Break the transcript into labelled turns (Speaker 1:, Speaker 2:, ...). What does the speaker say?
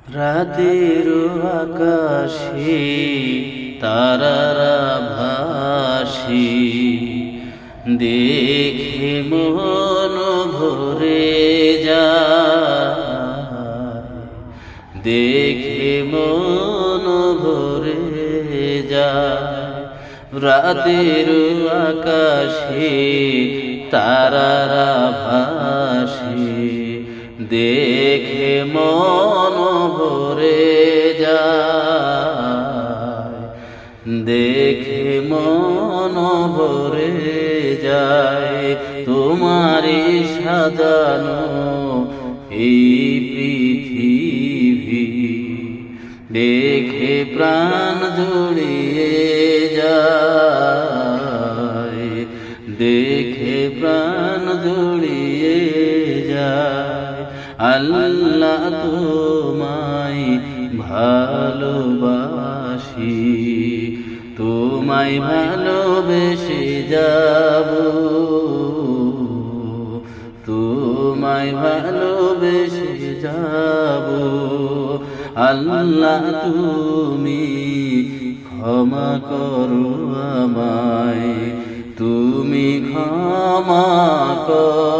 Speaker 1: রাতের আকাশে তারারা ভাসে, দেখে মন ভরে যায়, দেখে মন ভরে যায়। রাতের আকাশে তারারা ভাসে, দেখে মন ভরে যায়, দেখে মন ভরে যায়। তোমারই সাজানো এই পৃথিবী দেখে প্রাণ জুড়িয়ে যায়, দেখে প্রাণ জুড়িয়ে যায়। আল্লাহ তোমায় ভালোবাসি, তোমায় ভালোবেসে যাব, তোমায় ভালোবেসে যাব। আল্লাহ তুমি ক্ষমা করো আমায়, তুমি ক্ষমা করো।